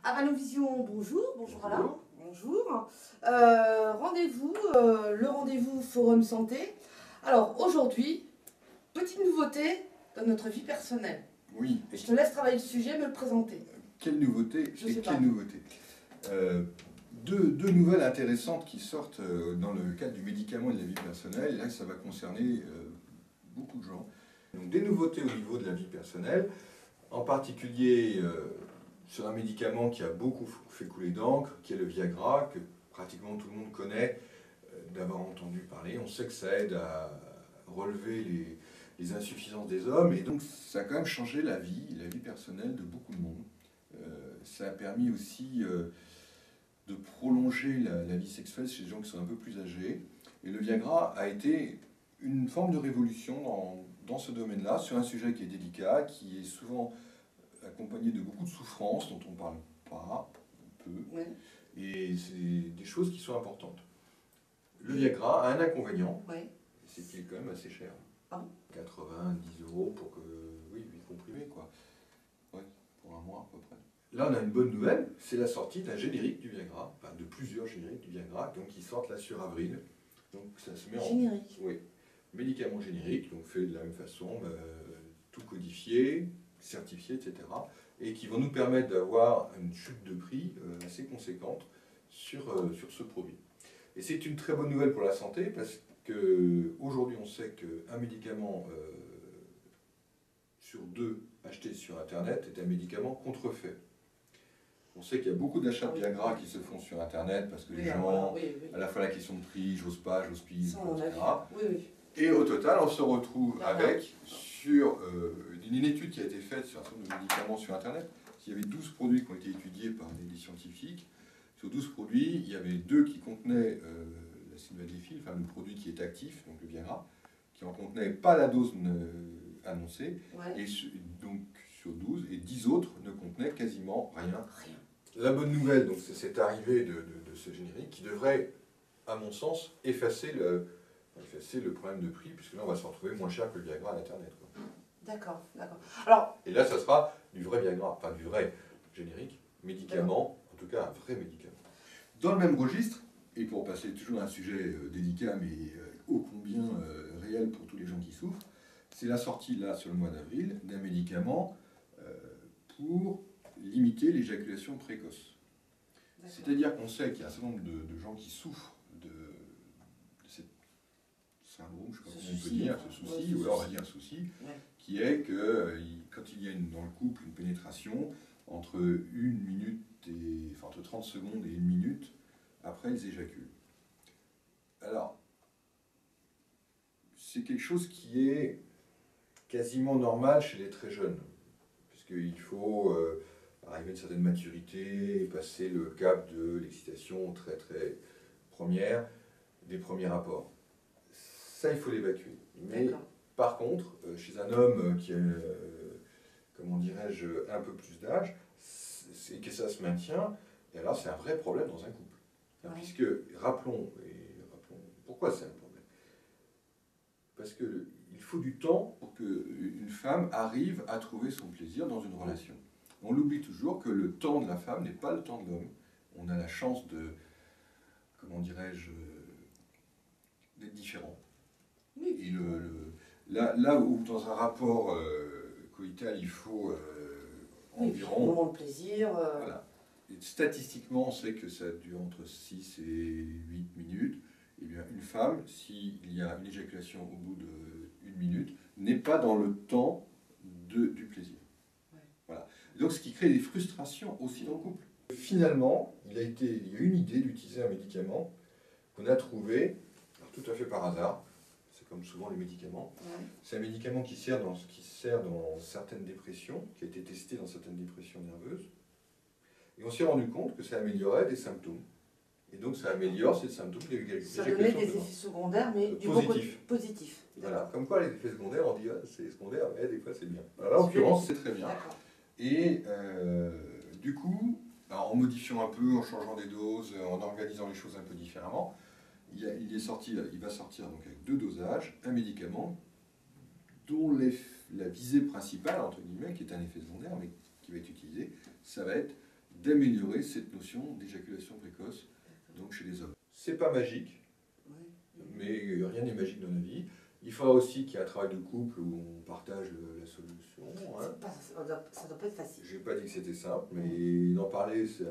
Avalovision, bonjour, bonjour Alain, bonjour. Le rendez-vous Forum Santé. Alors aujourd'hui, petite nouveauté dans notre vie personnelle. Oui. Je te laisse travailler le sujet, me le présenter. Quelle nouveauté? Je sais pas. Quelle nouveauté? Deux nouvelles intéressantes qui sortent dans le cadre du médicament et de la vie personnelle. Là, ça va concerner beaucoup de gens. Donc, des nouveautés au niveau de la vie personnelle, en particulier sur un médicament qui a beaucoup fait couler d'encre, qui est le Viagra, que pratiquement tout le monde connaît, d'avoir entendu parler. On sait que ça aide à relever les insuffisances des hommes, et donc ça a quand même changé la vie personnelle de beaucoup de monde. Ça a permis aussi de prolonger la vie sexuelle chez les gens qui sont un peu plus âgés. Et le Viagra a été une forme de révolution dans ce domaine-là, sur un sujet qui est délicat, qui est souvent accompagné de beaucoup de souffrances dont on ne parle pas, peu, Ouais. et c'est des choses qui sont importantes. Le Viagra a un inconvénient, Ouais. c'est qu'il est quand même assez cher. Ah bon? 90 € pour que, oui, 8 comprimés, quoi. Ouais, pour un mois à peu près. Là, on a une bonne nouvelle, c'est la sortie d'un générique du Viagra, enfin de plusieurs génériques du Viagra, donc qui sortent là sur avril. Donc ça se met en... Générique. Oui, médicament générique, donc fait de la même façon, tout codifié, certifié, etc. Et qui vont nous permettre d'avoir une chute de prix assez conséquente sur ce produit. Et c'est une très bonne nouvelle pour la santé, parce qu'aujourd'hui on sait qu'un médicament sur deux acheté sur Internet est un médicament contrefait. On sait qu'il y a beaucoup d'achats de Viagra qui se font sur Internet, parce que les gens, à la fois la question de prix, j'ose pas, j'ose plus, etc. Et au total, on se retrouve avec, sur une étude qui a été faite sur un certain nombre de médicaments sur Internet. Il y avait 12 produits qui ont été étudiés par des scientifiques. Sur 12 produits, il y avait 2 qui contenaient la sildenafil, enfin le produit qui est actif, donc le Viagra, qui en contenait pas la dose annoncée. Ouais. Et donc sur 12, et 10 autres ne contenaient quasiment rien. La bonne nouvelle, donc, c'est cette arrivée de ce générique qui devrait, à mon sens, effacer le problème de prix, puisque là on va se retrouver moins cher que le Viagra à l'Internet. D'accord, d'accord. Alors, et là, ça sera du vrai Viagra, enfin du vrai générique, médicament, en tout cas un vrai médicament. Dans le même registre, et pour passer toujours à un sujet délicat, mais ô combien réel pour tous les gens qui souffrent, c'est la sortie, là, sur le mois d'avril, d'un médicament pour limiter l'éjaculation précoce. C'est-à-dire qu'on sait qu'il y a un certain nombre de gens qui souffrent de cette syndrome, je ne sais pas comment on peut dire, ce souci, ou alors on va dire un souci, qui est que quand il y a dans le couple une pénétration, entre 1 minute et, enfin, entre 30 secondes et 1 minute, après ils éjaculent. Alors, c'est quelque chose qui est quasiment normal chez les très jeunes, puisqu'il faut arriver à une certaine maturité, passer le cap de l'excitation très très première, des premiers rapports. Ça, il faut l'évacuer. Mais par contre, chez un homme qui a, comment dirais-je, un peu plus d'âge, et que ça se maintient, et alors c'est un vrai problème dans un couple. Puisque, rappelons, pourquoi c'est un problème? Parce qu'il faut du temps pour qu'une femme arrive à trouver son plaisir dans une relation. On l'oublie toujours que le temps de la femme n'est pas le temps de l'homme. On a la chance de, comment dirais-je, d'être différent. Et là où dans un rapport coïtal, il faut environ... un moment de plaisir. Voilà. Et statistiquement, on sait que ça dure entre 6 et 8 minutes. Eh bien, une femme, s'il y a une éjaculation au bout d'1 minute, n'est pas dans le temps du plaisir. Voilà. Donc, ce qui crée des frustrations aussi dans le couple. Finalement, il y a eu une idée d'utiliser un médicament qu'on a trouvé, alors tout à fait par hasard, c'est comme souvent les médicaments. C'est un médicament qui sert dans certaines dépressions, qui a été testé dans certaines dépressions nerveuses. Et on s'est rendu compte que ça améliorait des symptômes. Et donc ça améliore ces symptômes de l'éjaculation. Ça donnait des effets secondaires, mais du positif. Voilà, comme quoi les effets secondaires, on dit c'est secondaire, mais des fois c'est bien. Alors, là, en l'occurrence, c'est très bien. Et du coup, alors, en modifiant un peu, en changeant des doses, en organisant les choses un peu différemment, il va sortir donc avec 2 dosages, un médicament dont la visée principale, entre guillemets, qui est un effet secondaire, mais qui va être utilisé, ça va être d'améliorer cette notion d'éjaculation précoce donc chez les hommes. C'est pas magique, mais rien n'est magique dans la vie. Il faudra aussi qu'il y ait un travail de couple où on partage la solution. Hein. Ça doit pas être facile. J'ai pas dit que c'était simple, mais d'en parler, ça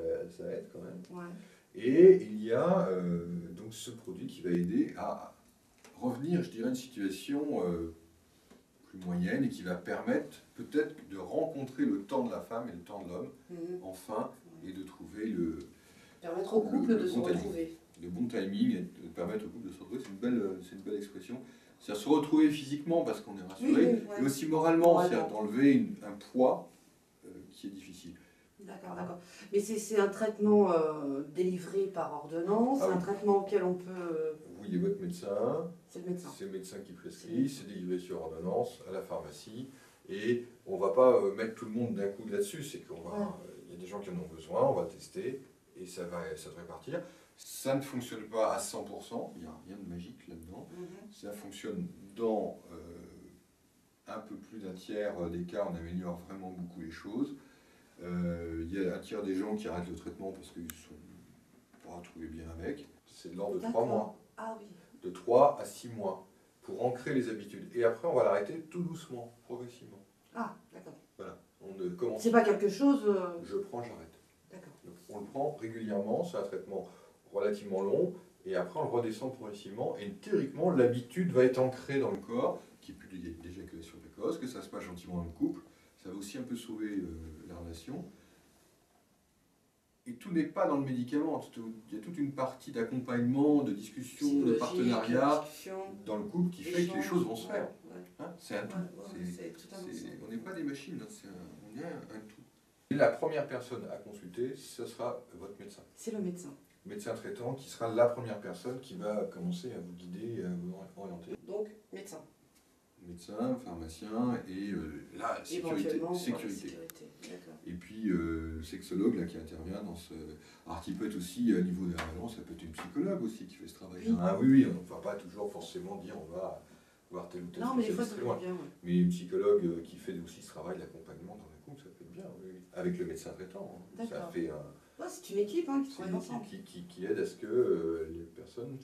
aide quand même. Ouais. Et il y a donc ce produit qui va aider à revenir, je dirais, à une situation plus moyenne et qui va permettre peut-être de rencontrer le temps de la femme et le temps de l'homme, enfin, et de trouver permettre au couple de se retrouver. Le bon timing et de permettre au couple de se retrouver, c'est une belle expression. C'est-à-dire se retrouver physiquement parce qu'on est rassuré, mais aussi moralement, c'est-à-dire d'enlever un poids qui est difficile. D'accord, d'accord. Mais c'est un traitement délivré par ordonnance, un traitement auquel on peut... Vous voyez votre médecin, c'est le médecin. C'est le médecin qui prescrit, c'est délivré sur ordonnance à la pharmacie, et on ne va pas mettre tout le monde d'un coup là-dessus, c'est qu'il y a des gens qui en ont besoin, on va tester, et ça devrait partir. Ça ne fonctionne pas à 100%, il n'y a rien de magique là-dedans. Ça fonctionne dans un peu plus d'un tiers des cas, on améliore vraiment beaucoup les choses. Il y a un tiers des gens qui arrêtent le traitement parce qu'ils ne sont pas retrouvés bien avec. C'est de l'ordre de 3 mois. Ah oui. De 3 à 6 mois pour ancrer les habitudes. Et après, on va l'arrêter tout doucement, progressivement. Ah, d'accord. Voilà. On ne commence. C'est pas quelque chose... Je prends, j'arrête. D'accord. On le prend régulièrement, c'est un traitement relativement long, et après on le redescend progressivement, et théoriquement l'habitude va être ancrée dans le corps, qu'il n'y ait plus d'éjaculation précoce, que ça se passe gentiment dans le couple, ça va aussi un peu sauver la relation. Et tout n'est pas dans le médicament, il y a toute une partie d'accompagnement, de discussion, de partenariat dans le couple qui fait que les choses vont se faire. Hein, c'est un tout. On n'est pas des machines, on est un tout. Et la première personne à consulter, ce sera votre médecin. C'est le médecin. Médecin traitant qui sera la première personne qui va commencer à vous guider et à vous orienter. Donc, médecin. Médecin, pharmacien et là, sécurité. Et puis, le sexologue là, qui intervient dans ce... Alors, qui peut être aussi, à niveau des références, ça peut être une psychologue aussi qui fait ce travail. Oui. Ah oui, on ne va pas toujours forcément dire on va voir tel ou tel. Non, mais des fois, ça peut être bien. Mais une psychologue qui fait aussi ce travail d'accompagnement dans le couple, ça peut être bien, oui. Avec le médecin traitant. Hein. Ça fait c'est une équipe qui travaille ensemble. Qui aide à ce que les personnes,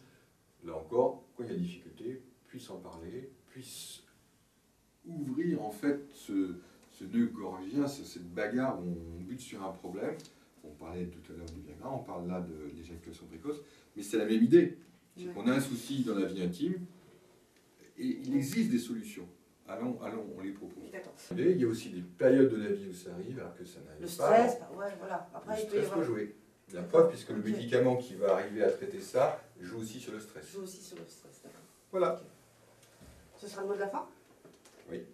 là encore, quand il y a difficulté, puissent en parler, puissent ouvrir en fait ce nœud gorgien, cette bagarre où on bute sur un problème. On parlait tout à l'heure du Viagra, on parle là de l'éjaculation précoce, mais c'est la même idée. C'est qu'on a un souci dans la vie intime et il existe des solutions. Allons, on les propose. Et il y a aussi des périodes de la vie où ça arrive, alors que ça n'arrive pas. Le stress, voilà. Après, le stress peut jouer. La preuve, puisque le médicament qui va arriver à traiter ça joue aussi sur le stress. D'accord. Voilà. Okay. Ce sera le mot de la fin? Oui.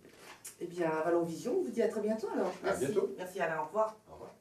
Eh bien, Vallon Vision, on vous dit à très bientôt alors. Merci. À bientôt. Merci Alain, au revoir. Au revoir.